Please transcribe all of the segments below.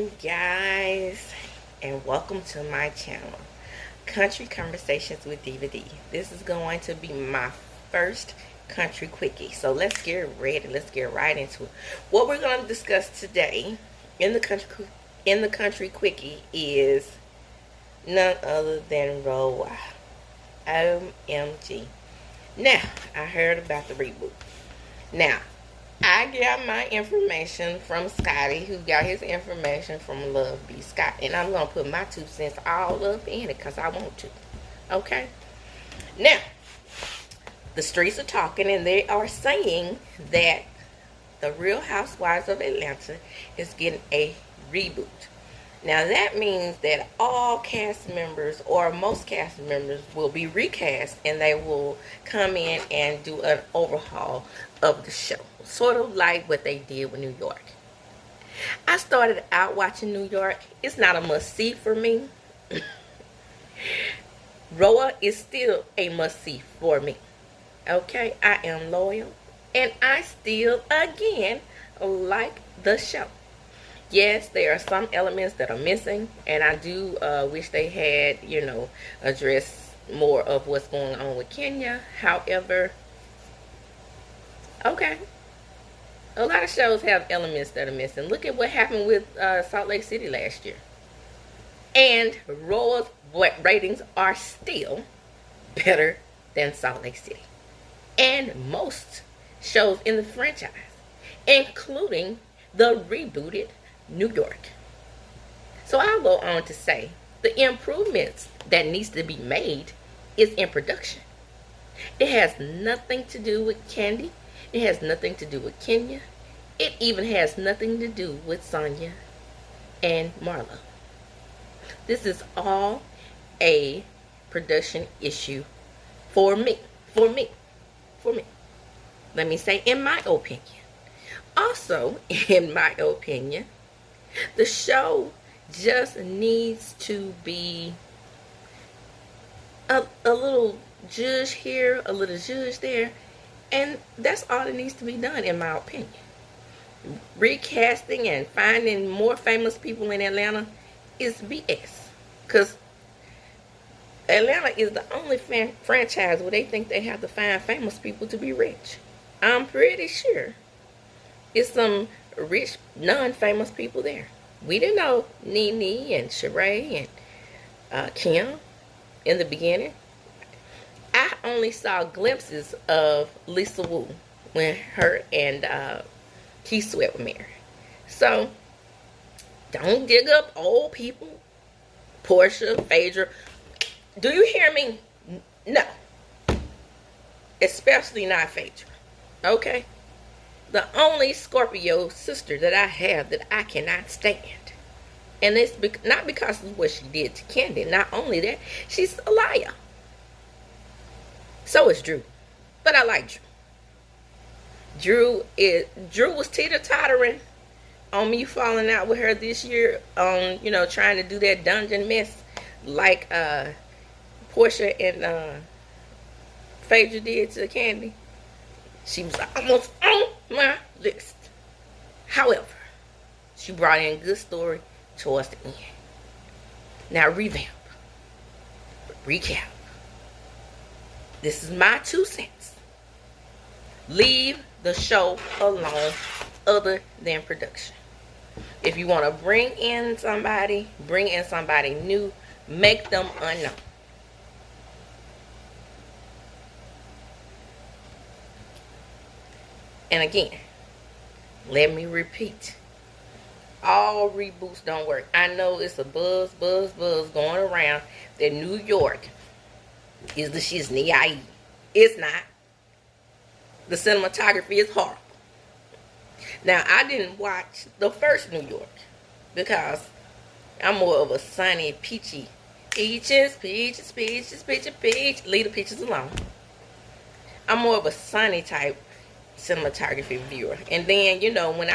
morning, guys, and welcome to my channel, Country Conversations with Diva D. This is going to be my first country quickie, so let's get ready. Let's get right into it. What we're going to discuss today in the country quickie is none other than REBOOT. OMG. Now, I heard about the reboot. Now, I got my information from Scotty, who got his information from Lovvve Scott, and I'm going to put my 2 cents all up in it because I want to. Okay? Now, the streets are talking, and they are saying that the Real Housewives of Atlanta is getting a reboot. Now, that means that all cast members, or most cast members, will be recast, and they will come in and do an overhaul of the show. Sort of like what they did with New York. I started out watching New York. It's not a must-see for me. REBOOT is still a must-see for me. Okay? I am loyal. And I still, again, like the show. Yes, there are some elements that are missing, and I do wish they had, addressed more of what's going on with Kenya. However, okay, a lot of shows have elements that are missing. Look at what happened with Salt Lake City last year. And REBOOT's ratings are still better than Salt Lake City. And most shows in the franchise, including the rebooted New York. So I'll go on to say the improvements that needs to be made is in production. It has nothing to do with Candy. It has nothing to do with Kenya. It even has nothing to do with Sonia and Marlo. This is all a production issue for me. For me. Let me say, in my opinion. Also, in my opinion, the show just needs to be a little judge here, a little judge there, and that's all that needs to be done, in my opinion. Recasting and finding more famous people in Atlanta is BS, because Atlanta is the only franchise where they think they have to find famous people to be rich. I'm pretty sure it's some rich, non-famous people there. We didn't know Nene and Sheree and Kim in the beginning. I only saw glimpses of Lisa Wu when her and Keith Sweat were married. So, don't dig up old people. Portia, Phaedra. Do you hear me? No. Especially not Phaedra. Okay? The only Scorpio sister that I have that I cannot stand. And it's not because of what she did to Candy. Not only that, she's a liar. So is Drew. But I like Drew. Drew was teeter-tottering on me falling out with her this year on, trying to do that dungeon mess like Portia and Phaedra did to Candy. She was almost on my list. However, she brought in a good story towards the end. Now, revamp. Recap. This is my 2 cents. Leave the show alone other than production. If you want to bring in somebody new, make them unknown. And again, let me repeat. All reboots don't work. I know it's a buzz going around that New York is the shizney. It's not. The cinematography is horrible. Now, I didn't watch the first New York because I'm more of a sunny, peachy. Peaches. Leave the peaches alone. I'm more of a sunny type cinematography viewer. And then, when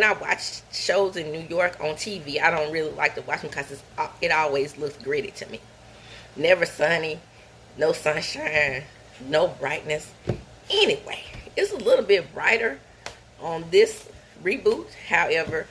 I watch shows in New York on TV, I don't really like to watch them because it always looks gritty to me. Never sunny, no sunshine, no brightness. Anyway, it's a little bit brighter on this reboot. However,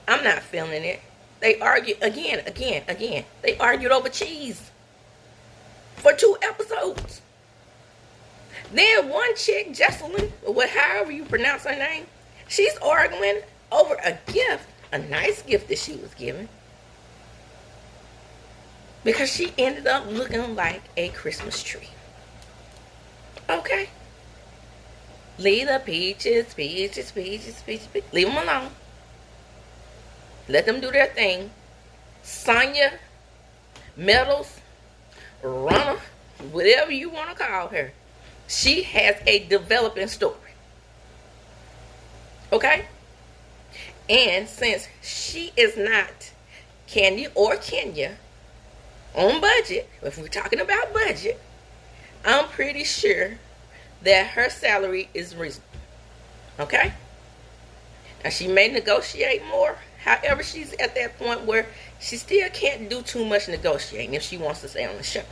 I'm not feeling it. They argued again. They argued over cheese for 2 episodes. Then one chick, Jesselyn, or however you pronounce her name, she's arguing over a gift, a nice gift that she was given, because she ended up looking like a Christmas tree. Okay? Leave the peaches. Leave them alone. Let them do their thing. Sonya, Metals, Runner, whatever you want to call her, she has a developing story. Okay? And since she is not Candy or Kenya on budget, if we're talking about budget, I'm pretty sure that her salary is reasonable. Okay? Now, she may negotiate more. However, she's at that point where she still can't do too much negotiating if she wants to stay on the show.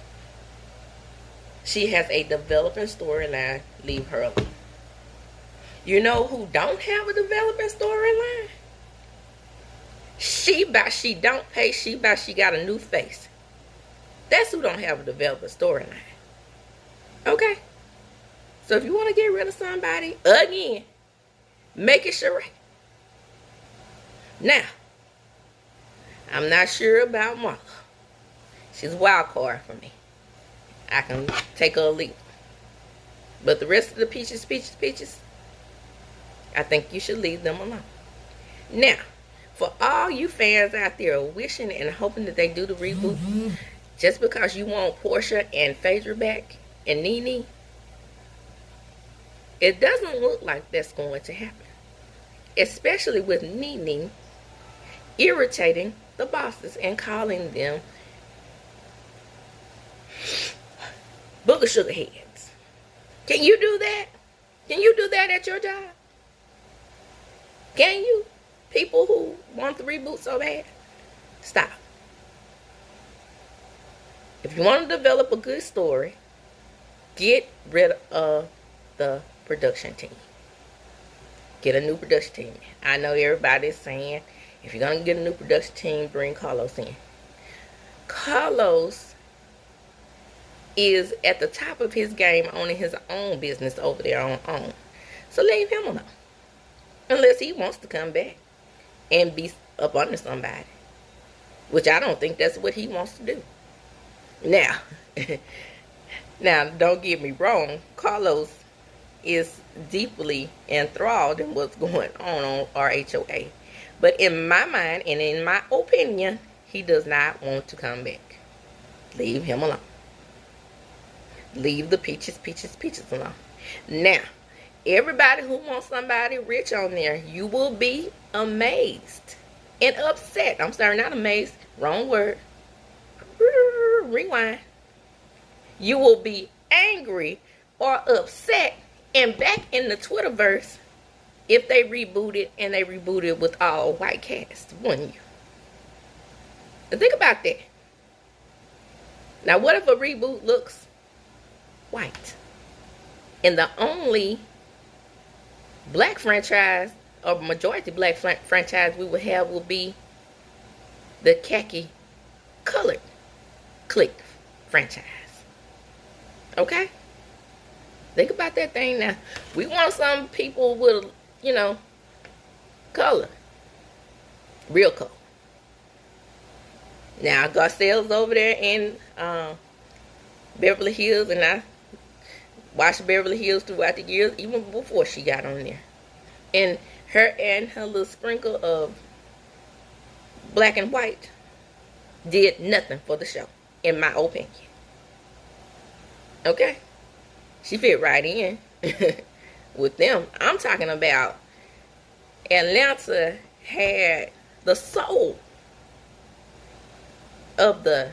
She has a developing storyline. Leave her alone. You know who don't have a developing storyline? She don't pay. She got a new face. That's who don't have a developing storyline. Okay? So if you want to get rid of somebody, again, make it Sheree. Now, I'm not sure about Marla. She's a wild card for me. I can take her or leave. But the rest of the peaches, I think you should leave them alone. Now, for all you fans out there wishing and hoping that they do the reboot, just because you want Portia and Phaedra back and Nene, it doesn't look like that's going to happen. Especially with Nene irritating the bosses and calling them booger sugar heads. Can you do that? Can you do that at your job? Can you? People who want the reboot so bad, stop. If you want to develop a good story, get rid of the production team. Get a new production team. I know everybody's saying, if you're going to get a new production team, bring Carlos in. Carlos is at the top of his game, owning his own business over there on OWN. So leave him alone. Unless he wants to come back and be up under somebody. Which I don't think that's what he wants to do. Now, don't get me wrong. Carlos is deeply enthralled in what's going on RHOA. But in my mind and in my opinion, he does not want to come back. Leave him alone. Leave the peaches alone. Now, everybody who wants somebody rich on there, you will be amazed and upset. I'm sorry, not amazed. Wrong word. Rewind. You will be angry or upset and back in the Twitterverse if they rebooted and they rebooted with all white cast, wouldn't you? Think about that. Now, what if a reboot looks white and the only black franchise or majority black franchise we would have will be the khaki colored click franchise? Okay? Think about that thing now. We want some people with, color. Real color. Now, Garcelle's over there in Beverly Hills, and I watched Beverly Hills throughout the years, even before she got on there. And her little sprinkle of black and white did nothing for the show, in my opinion. Okay? She fit right in with them. I'm talking about Atlanta had the soul of the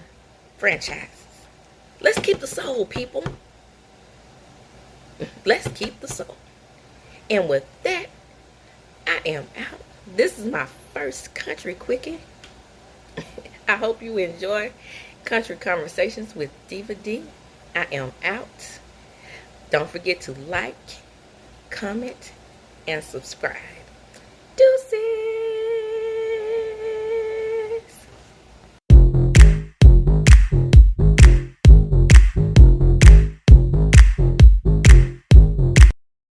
franchises. Let's keep the soul, people. Let's keep the soul. And with that, I am out. This is my first country quickie. I hope you enjoy Country Conversations with Diva D. I am out. Don't forget to like, comment, and subscribe.